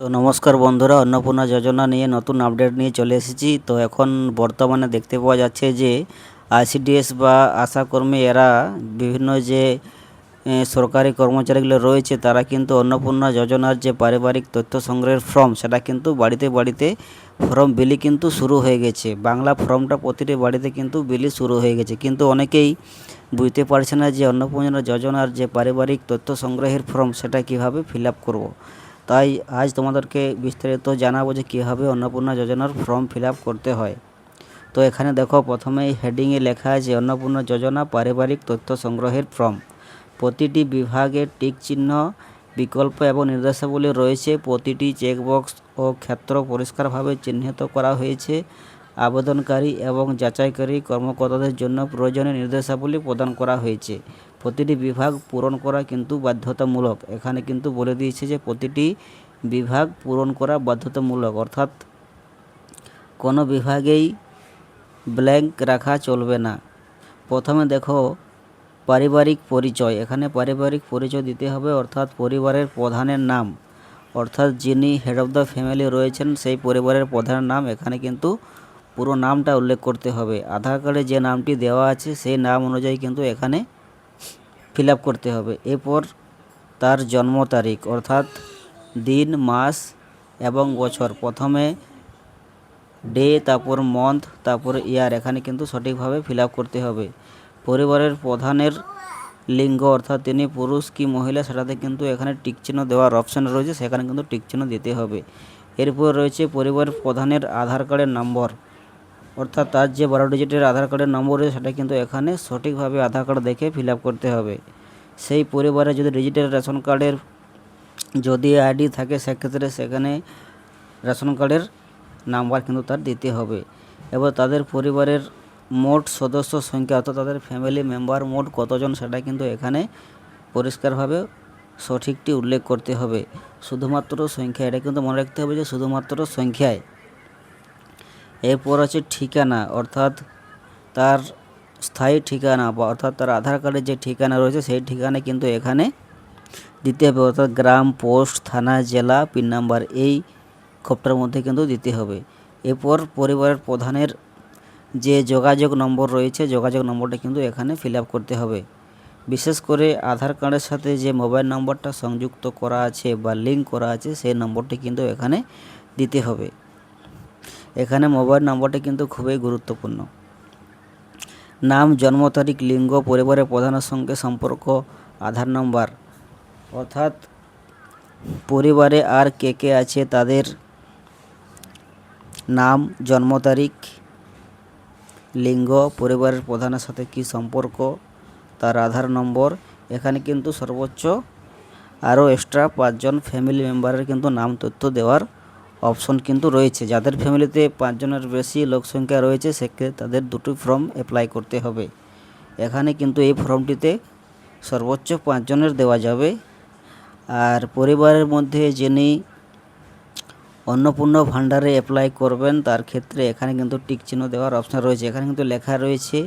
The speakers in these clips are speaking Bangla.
তো নমস্কার বন্ধুরা, অন্নপূর্ণা যোজনা নিয়ে নতুন আপডেট নিয়ে চলে এসেছি। তো এখন বর্তমানে দেখতে পাওয়া যাচ্ছে যে আইসিডিএস বা আশাকর্মী এরা বিভিন্ন যে সরকারি কর্মচারীগুলো রয়েছে তারা কিন্তু অন্নপূর্ণা যোজনার যে পারিবারিক তথ্য সংগ্রহের ফর্ম সেটা কিন্তু বাড়িতে বাড়িতে ফর্ম বিলি কিন্তু শুরু হয়ে গেছে। বাংলা ফর্মটা প্রতিটি বাড়িতে কিন্তু বিলি শুরু হয়ে গেছে, কিন্তু অনেকেই বুঝতে পারছে না যে অন্নপূর্ণা যোজনার যে পারিবারিক তথ্য সংগ্রহের ফর্ম সেটা কিভাবে ফিল আপ করবো। তাই আজ তোমাদেরকে বিস্তারিত জানাবো যে কীভাবে অন্নপূর্ণা যোজনার ফর্ম ফিল আপ করতে হয়। তো এখানে দেখো, প্রথমেই হেডিংয়ে লেখা আছে অন্নপূর্ণা যোজনা পারিবারিক তথ্য সংগ্রহের ফর্ম। প্রতিটি বিভাগে টিক চিহ্ন, বিকল্প এবং নির্দেশাবলী রয়েছে। প্রতিটি চেকবক্স ও ক্ষেত্র পরিষ্কারভাবে চিহ্নিত করা হয়েছে। আবেদনকারী এবং যাচাইকারী কর্মকর্তাদের জন্য প্রয়োজনীয় নির্দেশাবলী প্রদান করা হয়েছে। প্রতিটি বিভাগ পূরণ করা কিন্তু বাধ্যতামূলক। এখানে কিন্তু বলে দিয়েছে যে প্রতিটি বিভাগ পূরণ করা বাধ্যতামূলক, অর্থাৎ কোনো বিভাগেই ব্ল্যাঙ্ক রাখা চলবে না। প্রথমে দেখো পারিবারিক পরিচয়। এখানে পারিবারিক পরিচয় দিতে হবে, অর্থাৎ পরিবারের প্রধানের নাম, অর্থাৎ যিনি হেড অফ দ্য ফ্যামিলি রয়েছেন সেই পরিবারের প্রধানের নাম এখানে কিন্তু পুরো নামটা উল্লেখ করতে হবে। আধার কার্ডে যে নামটি দেওয়া আছে সেই নাম অনুযায়ী কিন্তু এখানে ফিল আপ করতে হবে। এরপর তার জন্ম তারিখ, অর্থাৎ দিন, মাস এবং বছর। প্রথমে ডে, তারপর মান্থ, তারপর ইয়ার, এখানে কিন্তু সঠিকভাবে ফিল আপ করতে হবে। পরিবারের প্রধানের লিঙ্গ, অর্থাৎ তিনি পুরুষ কি মহিলা সেটাতে কিন্তু এখানে টিকচিহ্ন দেওয়ার অপশান রয়েছে, সেখানে কিন্তু টিকচিহ্ন দিতে হবে। এরপর রয়েছে পরিবারের প্রধানের আধার কার্ডের নম্বর, অর্থাৎ তার যে 12 ডিজিটের আধার কার্ডের নম্বর রয়েছে সেটা কিন্তু এখানে সঠিকভাবে আধার কার্ড দেখে ফিল আপ করতে হবে। সেই পরিবারে যদি ডিজিটাল রেশন কার্ডের যদি আইডি থাকে সেক্ষেত্রে সেখানে রেশন কার্ডের নাম্বার কিন্তু তার দিতে হবে। এবার তাদের পরিবারের মোট সদস্য সংখ্যা, অর্থাৎ তাদের ফ্যামিলি মেম্বার মোট কতজন সেটা কিন্তু এখানে পরিষ্কারভাবে সঠিকটি উল্লেখ করতে হবে। শুধুমাত্র সংখ্যা, এটা কিন্তু মনে রাখতে হবে যে শুধুমাত্র সংখ্যায়। এরপর আছে ঠিকানা, অর্থাৎ তার স্থায়ী ঠিকানা বা অর্থাৎ তার আধার কার্ডের যে ঠিকানা রয়েছে সেই ঠিকানা কিন্তু এখানে দিতে হবে, অর্থাৎ গ্রাম, পোস্ট, থানা, জেলা, পিন নাম্বার, এই খপটার মধ্যে কিন্তু দিতে হবে। এরপর পরিবারের প্রধানের যে যোগাযোগ নম্বর রয়েছে যোগাযোগ নম্বরটা কিন্তু এখানে ফিল আপ করতে হবে। বিশেষ করে আধার কার্ডের সাথে যে মোবাইল নম্বরটা সংযুক্ত করা আছে বা লিঙ্ক করা আছে সেই নম্বরটি কিন্তু এখানে দিতে হবে। এখানে মোবাইল নম্বরটি কিন্তু খুবই গুরুত্বপূর্ণ। নাম, জন্ম তারিখ, লিঙ্গ, পরিবারের প্রধানের সঙ্গে সম্পর্ক, আধার নম্বর, অর্থাৎ পরিবারে আর কে কে আছে তাদের নাম, জন্ম তারিখ, লিঙ্গ, পরিবারের প্রধানের সাথে কি সম্পর্ক, তার আধার নম্বর। এখানে কিন্তু সর্বোচ্চ আরও এক্সট্রা 5 জন ফ্যামিলি মেম্বারের কিন্তু নাম তথ্য দেওয়ার অপশন কিন্তু রয়েছে। যাদের ফ্যামিলিতে 5 জনের বেশি লোক সংখ্যা রয়েছে সেক্ষেত্রে তাদের দুটো ফর্ম অ্যাপ্লাই করতে হবে। এখানে কিন্তু এই ফর্মটিতে সর্বোচ্চ 5 জনের দেওয়া যাবে। আর পরিবারের মধ্যে যিনি অন্নপূর্ণা ভাণ্ডারে অ্যাপ্লাই করবেন তার ক্ষেত্রে এখানে কিন্তু টিক চিহ্ন দেওয়ার অপশান রয়েছে। এখানে কিন্তু লেখা রয়েছে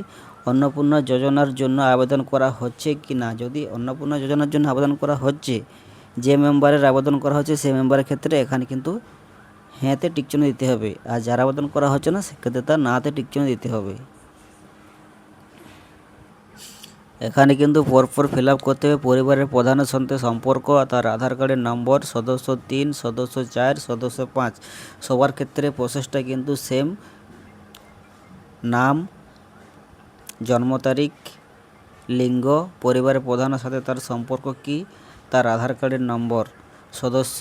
অন্নপূর্ণা যোজনার জন্য আবেদন করা হচ্ছে কি না। যদি অন্নপূর্ণা যোজনার জন্য আবেদন করা হচ্ছে, যে মেম্বারের আবেদন করা হচ্ছে সেই মেম্বারের ক্ষেত্রে এখানে কিন্তু হ্যাঁতে টিক চিহ্ন দিতে হবে, আর যার আবেদন করা হচ্ছে না সেক্ষেত্রে তার নাতে টিক চিহ্ন দিতে হবে। এখানে কিন্তু পরপর ফিল আপ করতে হবে পরিবারের প্রধানের সাথে সম্পর্ক, তার আধার কার্ডের নম্বর, সদস্য 3, সদস্য 4, সদস্য 5। সবার ক্ষেত্রে প্রসেসটা কিন্তু সেম। নাম, জন্ম তারিখ, লিঙ্গ, পরিবারের প্রধানের সাথে তার সম্পর্ক কি, তার আধার কার্ডের নম্বর। সদস্য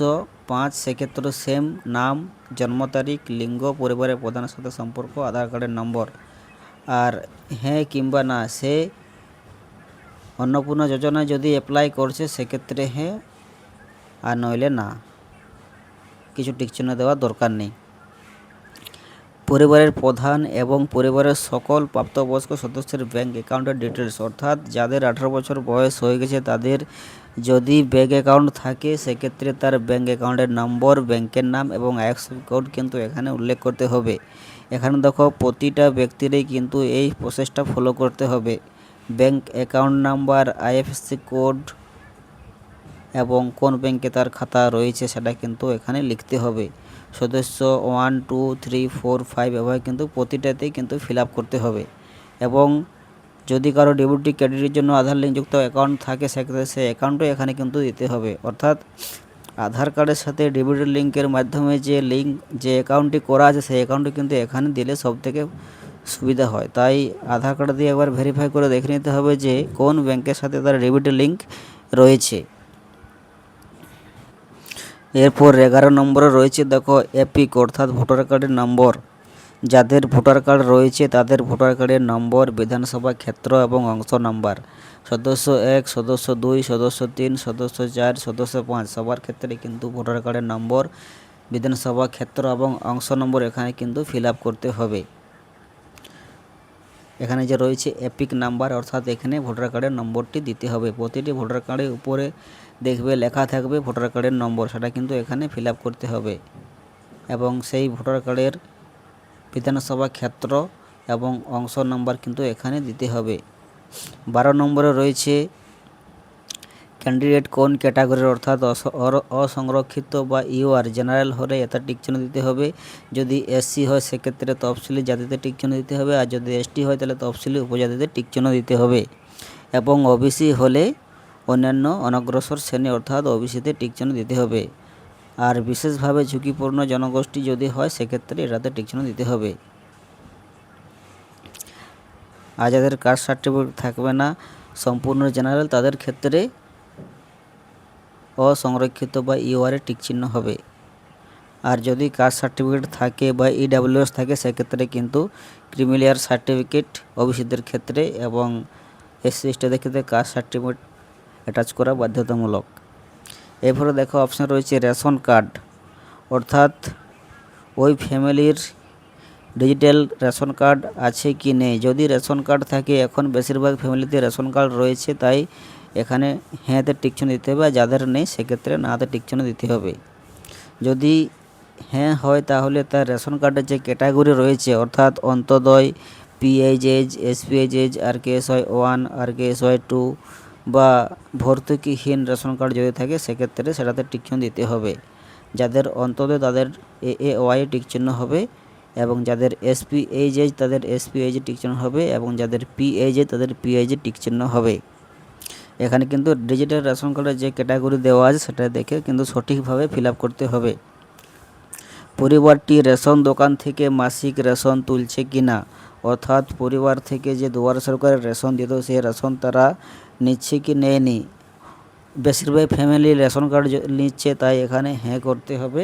5 সেক্ষেত্রে সেম, নাম, জন্ম তারিখ, লিঙ্গ, পরিবারের প্রধানের সাথে সম্পর্ক, আধার কার্ডের নম্বর। আর হ্যাঁ কিংবা না, সে অন্নপূর্ণা যোজনায় যদি অ্যাপ্লাই করছে সেক্ষেত্রে হ্যাঁ, আর নইলে না, কিছু টিকচিহ্ন দেওয়ার দরকার নেই। পরিবারের প্রধান এবং পরিবারের সকল প্রাপ্তবয়স্ক সদস্যের ব্যাঙ্ক অ্যাকাউন্টের ডিটেলস, অর্থাৎ যাদের 18 বছর বয়স হয়ে গেছে তাদের যদি ব্যাঙ্ক অ্যাকাউন্ট থাকে সেক্ষেত্রে তার ব্যাঙ্ক অ্যাকাউন্টের নম্বর, ব্যাংকের নাম এবং আইএফএসসি কোড কিন্তু এখানে উল্লেখ করতে হবে। এখানে দেখো প্রতিটা ব্যক্তিরই কিন্তু এই প্রসেসটা ফলো করতে হবে। Bank account number, IFSC code, এবং কোন ব্যাংকে তার খাতা রয়েছে সেটা কিন্তু এখানে লিখতে হবে। সদস্য 1 2 3 4 5 এভাবে কিন্তু প্রতিটাতেই কিন্তু ফিল আপ করতে হবে। এবং যদি কারো ডেবিট ক্রেডিটের জন্য আধার লিঙ্কযুক্ত অ্যাকাউন্ট থাকে সেক্ষেত্রে সেই অ্যাকাউন্টও এখানে কিন্তু দিতে হবে। অর্থাৎ আধার কার্ডের সাথে ডেবিটের লিঙ্কের মাধ্যমে যে অ্যাকাউন্টটি করা আছে সেই অ্যাকাউন্টটি কিন্তু এখানে দিলে সবথেকে সুবিধা হয়। তাই আধার কার্ড দিয়ে একবার ভেরিফাই করে দেখে নিতে হবে যে কোন ব্যাংকের সাথে তার ডেবিটের লিঙ্ক রয়েছে। এরপর 11 নম্বরে রয়েছে দেখো এপিক অর্থাৎ ভোটার কার্ডের নম্বর। যাদের ভোটার কার্ড রয়েছে তাদের ভোটার কার্ডের নম্বর, বিধানসভা ক্ষেত্র এবং অংশ নাম্বার, সদস্য 1, সদস্য 2, সদস্য 3, সদস্য 4, সদস্য 5 সবার ক্ষেত্রে কিন্তু ভোটার কার্ডের নম্বর, বিধানসভা ক্ষেত্র এবং অংশ নম্বর এখানে কিন্তু ফিল আপ করতে হবে। এখানে যে রয়েছে এপিক নাম্বার অর্থাৎ এখানে ভোটার কার্ডের নম্বরটি দিতে হবে। প্রতিটি ভোটার কার্ডের উপরে দেখবে লেখা থাকবে ভোটার কার্ডের নম্বর, সেটা কিন্তু এখানে ফিল আপ করতে হবে। এবং সেই ভোটার কার্ডের বিধানসভা ক্ষেত্র এবং অংশ নাম্বার কিন্তু এখানে দিতে হবে। 12 নম্বরে রয়েছে ক্যান্ডিডেট কোন ক্যাটাগরির অর্থাৎ অসংরক্ষিত বা ইউআর জেনারেল হলে এটা টিকচিহ্ন দিতে হবে। যদি এসসি হয় সেক্ষেত্রে তফসিলি জাতিতে টিকচিহ্ন দিতে হবে, আর যদি এসটি হয় তাহলে তফসিলি উপজাতিতে টিকচিহ্ন দিতে হবে। এবং ওবিসি হলে অন্যান্য অনগ্রসর শ্রেণী অর্থাৎ ওবিসিতে টিকচিহ্ন দিতে হবে। আর বিশেষভাবে ঝুঁকিপূর্ণ জনগোষ্ঠী যদি হয় সেক্ষেত্রে এটাতে টিকচিহ্ন দিতে হবে। আর যাদের কাস্ট সার্টিফিকেট থাকবে না সম্পূর্ণ জেনারেল তাদের ক্ষেত্রে অসংরক্ষিত বা ইউআরে টিকচিহ্ন হবে। আর যদি কাস্ট সার্টিফিকেট থাকে বা ইডাব্লিউএস থাকে সেক্ষেত্রে কিন্তু ক্রিমিলিয়ার সার্টিফিকেট ওবিসিদের ক্ষেত্রে এবং এসসি এসটিদের ক্ষেত্রে কাস্ট সার্টিফিকেট অ্যাটাচ করা বাধ্যতামূলক। এরপরে দেখো অপশান রয়েছে রেশন কার্ড অর্থাৎ ওই ফ্যামিলির ডিজিটাল রেশন কার্ড আছে কি নেই। যদি রেশন কার্ড থাকে, এখন বেশিরভাগ ফ্যামিলিতে রেশন কার্ড রয়েছে তাই এখানে হ্যাঁতে টিকচিহ্ন দিতে হবে, আর যাদের নেই সেক্ষেত্রে নাতে টিকচিহ্ন দিতে হবে। যদি হ্যাঁ হয় তাহলে তার রেশন কার্ডের যে ক্যাটাগরি রয়েছে অর্থাৎ Antyodaya, PHH, SPHH, RKSY 1, RKSY 2 বা ভর্তুকিহীন রেশন কার্ড যদি থাকে সেক্ষেত্রে সেটাতে টিকচিহ্ন দিতে হবে। যাদের অন্তোদয় তাদের এএওয়াই টিকচিহ্ন হবে, এবং যাদের এসপিএইচএইচ তাদের এসপিএইচ টিকচিহ্ন হবে, এবং যাদের পিএইচএইচ তাদের পিএইচ টিকচিহ্ন হবে। এখানে কিন্তু ডিজিটাল রেশন কার্ডের যে ক্যাটাগরি দেওয়া আছে সেটা দেখে কিন্তু সঠিকভাবে ফিল আপ করতে হবে। পরিবারটি রেশন দোকান থেকে মাসিক রেশন তুলছে কিনা, অর্থাৎ পরিবার থেকে যে দুয়ারে সরকারের রেশন দিত সেই রেশন তারা নিচ্ছে কি নেয়নি। বেশিরভাগ ফ্যামিলি রেশন কার্ড নিচ্ছে তাই এখানে হ্যাঁ করতে হবে।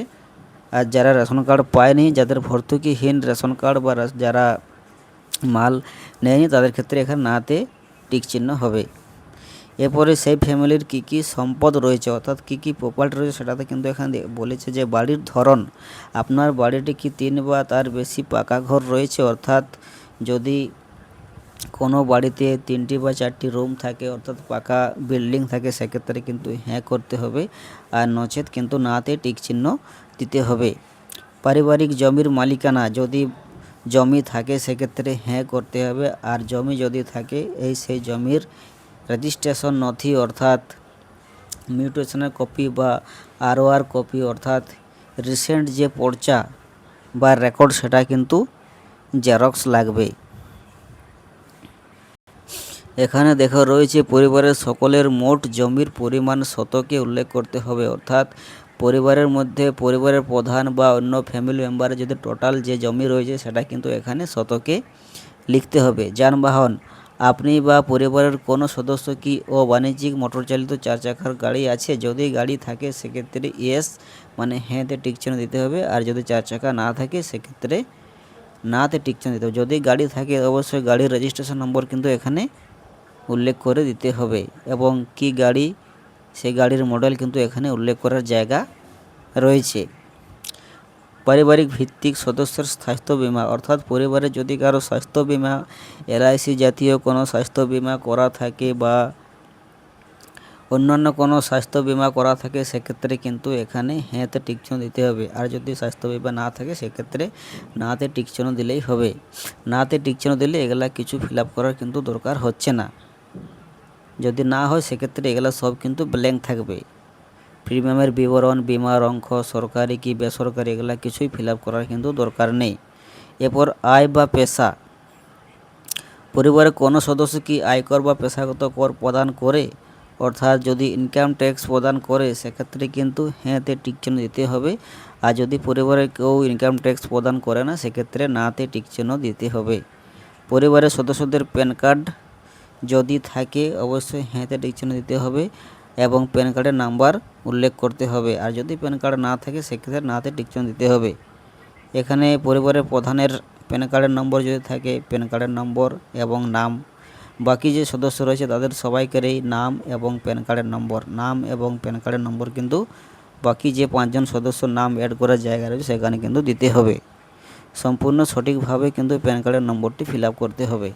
আর যারা রেশন কার্ড পায়নি, যাদের ভর্তুকিহীন রেশন কার্ড বা যারা মাল নেয়নি তাদের ক্ষেত্রে এখানে নাতে টিকচিহ্ন হবে। এরপরে সেই ফ্যামিলির কী কী সম্পদ রয়েছে অর্থাৎ কী কী প্রপার্টি রয়েছে সেটাতে কিন্তু এখানে বলেছে যে বাড়ির ধরন, আপনার বাড়িটি কি 3 বা তার বেশি পাকা ঘর রয়েছে, অর্থাৎ যদি কোনো বাড়িতে 3টি বা 4টি রুম থাকে অর্থাৎ পাকা বিল্ডিং থাকে সেক্ষেত্রে কিন্তু হ্যাঁ করতে হবে, আর নচেত কিন্তু নাতে টিকচিহ্ন দিতে হবে। পারিবারিক জমির মালিকানা, যদি জমি থাকে সেক্ষেত্রে হ্যাঁ করতে হবে, আর জমি যদি থাকে সেই জমির রেজিস্ট্রেশন নথি অর্থাৎ মিউটেশনের কপি বা আরওআর কপি অর্থাৎ রিসেন্ট যে পর্চা বা রেকর্ড সেটা কিন্তু জেরক্স লাগবে। এখানে দেখা রয়েছে পরিবারের সকলের মোট জমির পরিমাণ শতকে উল্লেখ করতে হবে, অর্থাৎ পরিবারের মধ্যে পরিবারের প্রধান বা অন্য ফ্যামিলি মেম্বারের যদি টোটাল যে জমি রয়েছে সেটা কিন্তু এখানে শতকে লিখতে হবে। যানবাহন, আপনি বা পরিবারের কোনো সদস্য কি ও বাণিজ্যিক মোটরচালিত 4 চাকার গাড়ি আছে, যদি গাড়ি থাকে সেক্ষেত্রে ইয়েস মানে হ্যাঁতে টিকচিহ্ন দিতে হবে, আর যদি 4 চাকা না থাকে সেক্ষেত্রে নাতে টিকচিহ্ন দিতে হবে। যদি গাড়ি থাকে অবশ্যই গাড়ির রেজিস্ট্রেশন নম্বর কিন্তু এখানে উল্লেখ করে দিতে হবে, এবং কি গাড়ি সেই গাড়ির মডেল কিন্তু এখানে উল্লেখ করার জায়গা রয়েছে। পারিবারিক ভিত্তিক সদস্যের স্বাস্থ্য বিমা, অর্থাৎ পরিবারে যদি কারো স্বাস্থ্য বিমা এলআইসি জাতীয় কোনো স্বাস্থ্য বিমা করা থাকে বা অন্যান্য কোনো স্বাস্থ্য বিমা করা থাকে সেক্ষেত্রে কিন্তু এখানে হ্যাঁতে টিকচিহ্ন দিতে হবে, আর যদি স্বাস্থ্য বিমা না থাকে সেক্ষেত্রে নাতে টিকচিহ্ন দিলেই হবে। নাতে টিকচিহ্ন দিলে এগুলা কিছু ফিল আপ করার কিন্তু দরকার হচ্ছে না। যদি না হয় সেক্ষেত্রে এগুলো সব কিন্তু ব্ল্যাঙ্ক থাকবে। প্রিমিয়ামের বিবরণ, বিমার অঙ্ক, সরকারি কি বেসরকারি, এগুলা কিছুই ফিল আপ করার কিন্তু দরকার নেই। এরপর আয় বা পেশা, পরিবারের কোনো সদস্য কি আয়কর বা পেশাগত কর প্রদান করে, অর্থাৎ যদি ইনকাম ট্যাক্স প্রদান করে সেক্ষেত্রে কিন্তু হ্যাঁতে টিক চিহ্ন দিতে হবে। আর যদি পরিবারের কেউ ইনকাম ট্যাক্স প্রদান করে না সেক্ষেত্রে নাতে টিক চিহ্ন দিতে হবে। পরিবারের সদস্যদের প্যান কার্ড যদি থাকে অবশ্যই হ্যাঁতে টিক চিহ্ন দিতে হবে এবং প্যান কার্ডের নাম্বার উল্লেখ করতে হবে। আর যদি প্যান কার্ড না থাকে সেক্ষেত্রে নাতে টিক চিহ্ন দিতে হবে। এখানে পরিবারের প্রধানের প্যান কার্ডের নম্বর যদি থাকে প্যান কার্ডের নম্বর এবং নাম, বাকি যে সদস্য রয়েছে তাদের সবাইকারই নাম এবং প্যান কার্ডের নম্বর, নাম এবং প্যান কার্ডের নম্বর কিন্তু বাকি যে 5 জন সদস্যর নাম অ্যাড করার জায়গা রয়েছে সেখানে কিন্তু দিতে হবে। সম্পূর্ণ সঠিকভাবে কিন্তু প্যান কার্ডের নম্বরটি ফিল আপ করতে হবে।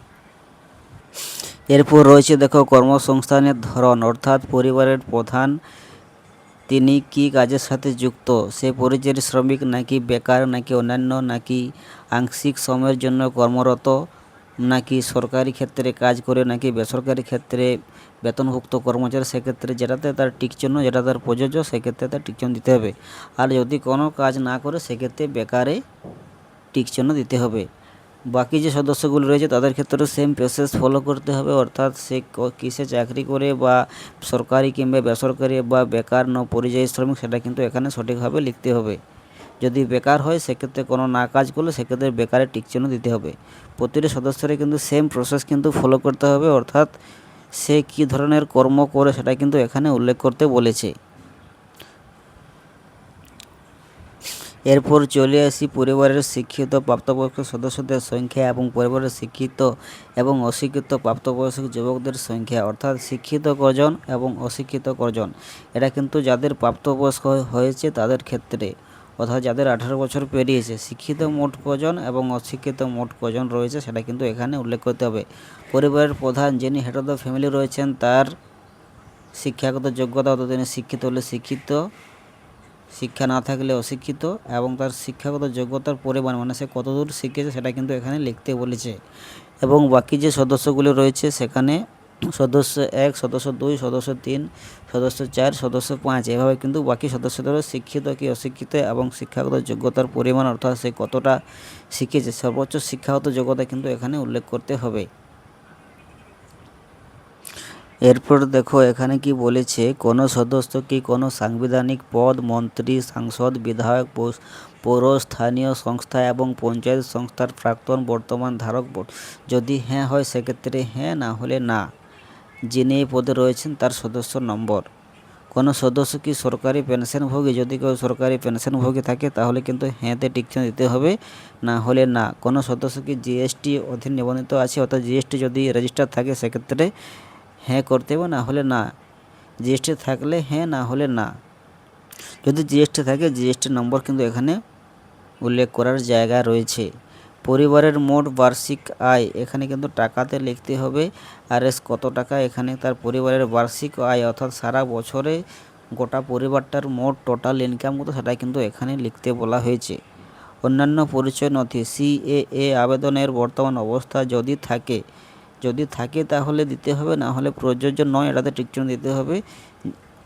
এরপর রয়েছে দেখো কর্মসংস্থানের ধরন, অর্থাৎ পরিবারের প্রধান তিনি কি কাজের সাথে যুক্ত, সে পরিযায়ী শ্রমিক নাকি বেকার নাকি অন্যান্য নাকি আংশিক সময়ের জন্য কর্মরত নাকি সরকারি ক্ষেত্রে কাজ করে নাকি বেসরকারি ক্ষেত্রে বেতনভুক্ত কর্মচারী, সেক্ষেত্রে যেটাতে তার টিক চিহ্ন যেটা তার প্রযোজ্য সেক্ষেত্রে তার টিক চিহ্ন দিতে হবে। আর যদি কোনো কাজ না করে সেক্ষেত্রে বেকারে টিক চিহ্ন দিতে হবে। বাকি যে সদস্যগুলো রয়েছে তাদের ক্ষেত্রে সেম প্রসেস ফলো করতে হবে, অর্থাৎ সে কিসে চাকরি করে বা সরকারি কিংবা বেসরকারি বা বেকার না পরিযায়ী শ্রমিক সেটা কিন্তু এখানে সঠিকভাবে লিখতে হবে। যদি বেকার হয় সেক্ষেত্রে কোনো না কাজ করলে সেক্ষেত্রে বেকারে টিক চিহ্ন দিতে হবে। প্রতিটি সদস্যের কিন্তু সেম প্রসেস কিন্তু ফলো করতে হবে, অর্থাৎ সে কী ধরনের কর্ম করে সেটা কিন্তু এখানে উল্লেখ করতে বলেছে। এরপর চলে আসি পরিবারের শিক্ষিত প্রাপ্তবয়স্ক সদস্যদের সংখ্যা এবং পরিবারের শিক্ষিত এবং অশিক্ষিত প্রাপ্তবয়স্ক যুবকদের সংখ্যা, অর্থাৎ শিক্ষিত কজন এবং অশিক্ষিত কজন। এটা কিন্তু যাদের প্রাপ্তবয়স্ক হয়েছে তাদের ক্ষেত্রে, অর্থাৎ যাদের 18 বছর পেরিয়েছে, শিক্ষিত মোট কজন এবং অশিক্ষিত মোট কজন রয়েছে সেটা কিন্তু এখানে উল্লেখ করতে হবে। পরিবারের প্রধান যিনি হেড অফ দ্য ফ্যামিলি রয়েছেন তার শিক্ষাগত যোগ্যতা, অর্থাৎ তিনি শিক্ষিত হলে শিক্ষিত, শিক্ষা না থাকলে অশিক্ষিত, এবং তার শিক্ষাগত যোগ্যতার পরিমাণ মানে সে কতদূর শিখেছে সেটা কিন্তু এখানে লিখতে বলেছে। এবং বাকি যে সদস্যগুলি রয়েছে সেখানে সদস্য 1, সদস্য 2, সদস্য 3, সদস্য 4, সদস্য 5 এভাবে কিন্তু বাকি সদস্যদেরও শিক্ষিত কি অশিক্ষিত এবং শিক্ষাগত যোগ্যতার পরিমাণ, অর্থাৎ সে কতটা শিখেছে সর্বোচ্চ শিক্ষাগত যোগ্যতা কিন্তু এখানে উল্লেখ করতে হবে। এরপর দেখো এখানে কি বলেছে, কোনো সদস্য কি কোনো সাংবিধানিক পদ, মন্ত্রী, সাংসদ, বিধায়ক, পৌর স্থানীয় সংস্থা এবং পঞ্চায়েত সংস্থার প্রাক্তন বর্তমান ধারক, যদি হ্যাঁ হয় সেক্ষেত্রে হ্যাঁ, না হলে না। যিনি এই পদে রয়েছেন তার সদস্য নম্বর। কোনো সদস্য কি সরকারি পেনশনভোগী, যদি কেউ সরকারি পেনশনভোগী থাকে তাহলে কিন্তু হ্যাঁতে টিক চিহ্ন দিতে হবে, না হলে না। কোনো সদস্য কি জিএসটি অধীন নিবন্ধিত আছে, অর্থাৎ জিএসটি যদি রেজিস্টার থাকে সেক্ষেত্রে হ্যাঁ করতে হবে, না হলে না। জিএসটি থাকলে হ্যাঁ, না হলে না। যদি জিএসটি থাকে জিএসটি নম্বর কিন্তু এখানে উল্লেখ করার জায়গা রয়েছে। পরিবারের মোট বার্ষিক আয় এখানে কিন্তু টাকাতে লিখতে হবে, আর কত টাকা এখানে তার পরিবারের বার্ষিক আয়, অর্থাৎ সারা বছরে গোটা পরিবারটার মোট টোটাল ইনকাম কত সেটা কিন্তু এখানে লিখতে বলা হয়েছে। অন্যান্য পরিচয় নথি, সিএএ আবেদনের বর্তমান অবস্থা যদি থাকে তাহলে দিতে হবে, না হলে প্রযোজ্য নয় এটাতে টিক চিহ্ন দিতে হবে।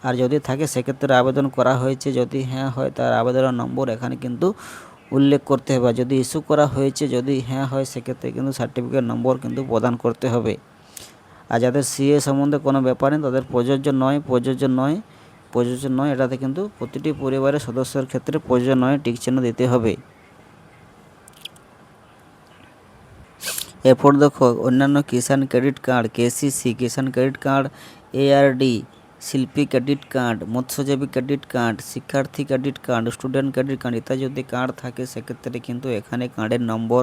আর যদি থাকে সেক্ষেত্রে আবেদন করা হয়েছে, যদি হ্যাঁ হয় তার আবেদনের নম্বর এখানে কিন্তু উল্লেখ করতে হবে। যদি ইস্যু করা হয়েছে যদি হ্যাঁ হয় সেক্ষেত্রে কিন্তু সার্টিফিকেট নম্বর কিন্তু প্রদান করতে হবে। আর যাদের সিএ সম্বন্ধে কোনো ব্যাপার নেই তাদের প্রযোজ্য নয় এটাতে কিন্তু প্রতিটি পরিবারের সদস্যের ক্ষেত্রে প্রযোজ্য নয় টিক চিহ্ন দিতে হবে। এরপর দেখো অন্যান্য কিষাণ ক্রেডিট কার্ড, কেসিসি, কিষাণ ক্রেডিট কার্ড, এআরডি, শিল্পী ক্রেডিট কার্ড, মৎস্যজীবী ক্রেডিট কার্ড, শিক্ষার্থী credit card, student credit card ইত্যাদি যদি কার্ড থাকে সেক্ষেত্রে কিন্তু এখানে কার্ডের নম্বর,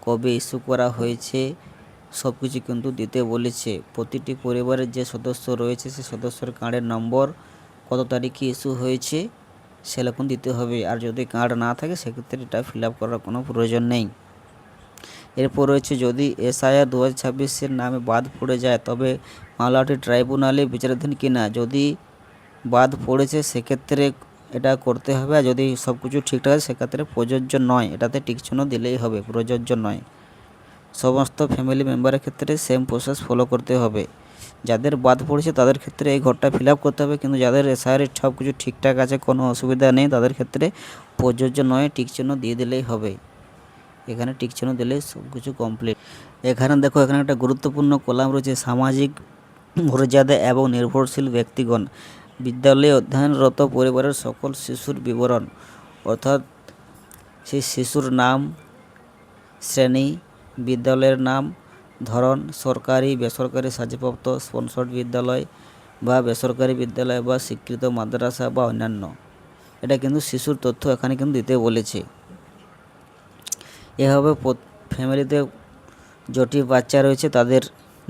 কবে ইস্যু করা হয়েছে সব কিছু কিন্তু দিতে বলেছে। প্রতিটি পরিবারের যে সদস্য রয়েছে সে সদস্যের কার্ডের নম্বর, কত তারিখে ইস্যু হয়েছে সেরকম দিতে হবে। আর যদি কার্ড না থাকে সেক্ষেত্রে এটা ফিল আপ করার কোনো প্রয়োজন নেই। এরপর রয়েছে যদি এসআইআর 2026-এর নামে বাদ পড়ে যায় তবে মামলাটি ট্রাইব্যুনালে বিচারাধীন কিনা। যদি বাদ পড়েছে সেক্ষেত্রে এটা করতে হবে, আর যদি সব কিছু ঠিকঠাক আছে সেক্ষেত্রে প্রযোজ্য নয় এটাতে টিক চিহ্ন দিলেই হবে, প্রযোজ্য নয়। সমস্ত ফ্যামিলি মেম্বারের ক্ষেত্রে সেম প্রসেস ফলো করতে হবে। যাদের বাদ পড়েছে তাদের ক্ষেত্রে এই ঘরটা ফিল আপ করতে হবে, কিন্তু যাদের এসআইআর সব কিছু ঠিকঠাক আছে, কোনো অসুবিধা নেই, তাদের ক্ষেত্রে প্রযোজ্য নয়, টিক চিহ্ন দিয়ে দিলেই হবে। এখানে টিক চিহ্ন দিলেই সব কিছু কমপ্লিট। এখানে দেখো, এখানে একটা গুরুত্বপূর্ণ কলাম রয়েছে, সামাজিক মর্যাদা এবং নির্ভরশীল ব্যক্তিগণ, বিদ্যালয়ে অধ্যয়নরত পরিবারের সকল শিশুর বিবরণ, অর্থাৎ সেই শিশুর নাম, শ্রেণী, বিদ্যালয়ের নাম, ধরন, সরকারি বেসরকারি সাহায্যপ্রাপ্ত স্পন্সর্ড বিদ্যালয় বা বেসরকারি বিদ্যালয় বা স্বীকৃত মাদ্রাসা বা অন্যান্য। এটা কিন্তু শিশুর তথ্য এখানে কিন্তু দিতে বলেছে। এভাবে ফ্যামিলিতে যটি বাচ্চা রয়েছে তাদের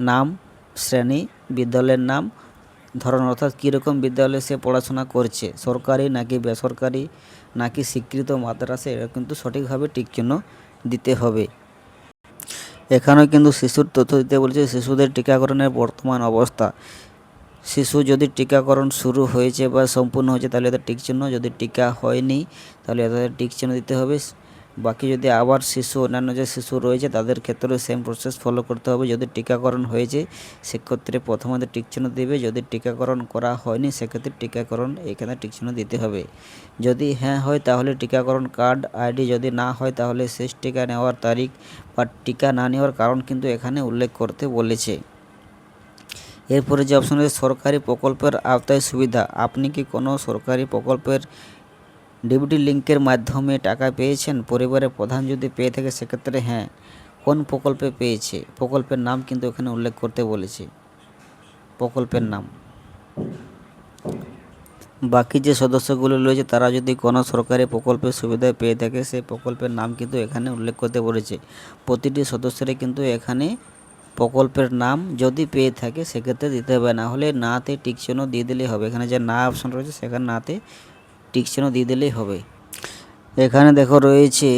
নাম, শ্রেণী, বিদ্যালয়ের নাম, ধরন, অর্থাৎ কীরকম বিদ্যালয়ে সে পড়াশোনা করছে, সরকারি নাকি বেসরকারি নাকি স্বীকৃত মাদ্রাসা, এটা কিন্তু সঠিকভাবে টিক চিহ্ন দিতে হবে। এখানেও কিন্তু শিশুর তথ্য দিতে বলেছে, শিশুদের টিকাকরণের বর্তমান অবস্থা। শিশু যদি টিকাকরণ শুরু হয়েছে বা সম্পূর্ণ হয়েছে তাহলে এদের টিক চিহ্ন, যদি টিকা হয়নি তাহলে এদের টিক চিহ্ন দিতে হবে। বাকি যদি আবার শিশু, অন্যান্য যে শিশু রয়েছে তাদের ক্ষেত্রেও সেম প্রসেস ফলো করতে হবে। যদি টিকাকরণ হয়েছে সেক্ষেত্রে প্রথমে টিক চিহ্ন দেবে, যদি টিকাকরণ করা হয়নি সেক্ষেত্রে টিকাকরণ এখানে টিক চিহ্ন দিতে হবে। যদি হ্যাঁ হয় তাহলে টিকাকরণ কার্ড আইডি, যদি না হয় তাহলে শেষ টিকা নেওয়ার তারিখ বা টিকা না নেওয়ার কারণ কিন্তু এখানে উল্লেখ করতে বলেছে। এরপরে যে অপশন রয়েছে সরকারি প্রকল্পের আওতায় সুবিধা, আপনি কি কোনো সরকারি প্রকল্পের ডিবিটি লিঙ্কের মাধ্যমে টাকা পেয়েছেন? পরিবারের প্রধান যদি পেয়ে থাকে সেক্ষেত্রে হ্যাঁ, কোন প্রকল্পে পেয়েছে, প্রকল্পের নাম কিন্তু এখানে উল্লেখ করতে বলেছে, প্রকল্পের নাম। বাকি যে সদস্যগুলো রয়েছে তারা যদি কোনো সরকারি প্রকল্পের সুবিধা পেয়ে থাকে সেই প্রকল্পের নাম কিন্তু এখানে উল্লেখ করতে বলেছে। প্রতিটি সদস্যেরই কিন্তু এখানে প্রকল্পের নাম যদি পেয়ে থাকে সেক্ষেত্রে দিতে হবে, না হলে নাতে টিক চিহ্ন দিয়ে দিলেই হবে। এখানে যে না অপশন রয়েছে সেখানে নাতে টিক চিহ্ন দিয়ে দিলেই হবে। এখানে দেখো রয়েছে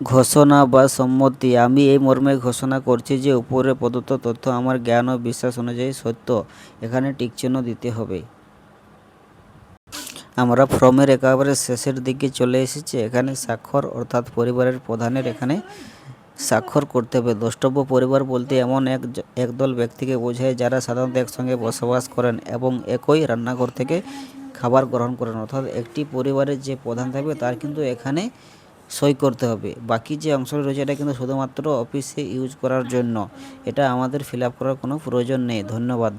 ঘোষণা বা সম্মতি, আমি এই মর্মে ঘোষণা করছি যে উপরে প্রদত্ত তথ্য আমার জ্ঞান ও বিশ্বাস অনুযায়ী সত্য, এখানে টিক চিহ্ন দিতে হবে। আমরা ফর্মের একেবারে শেষের দিকে চলে এসেছি। এখানে স্বাক্ষর, অর্থাৎ পরিবারের প্রধানের এখানে স্বাক্ষর করতে হবে। দ্রষ্টব্য পরিবার বলতে এমন একদল ব্যক্তিকে বোঝায় যারা সাধারণত একসঙ্গে বসবাস করেন এবং একই রান্নাঘর থেকে খাবার গ্রহণ করেন, অর্থাৎ একটি পরিবারের যে প্রধান থাকবে তার কিন্তু এখানে সই করতে হবে। বাকি যে অংশটি রয়েছে এটা কিন্তু শুধুমাত্র অফিসে ইউজ করার জন্য, এটা আমাদের ফিল আপ করার কোনো প্রয়োজন নেই। ধন্যবাদ।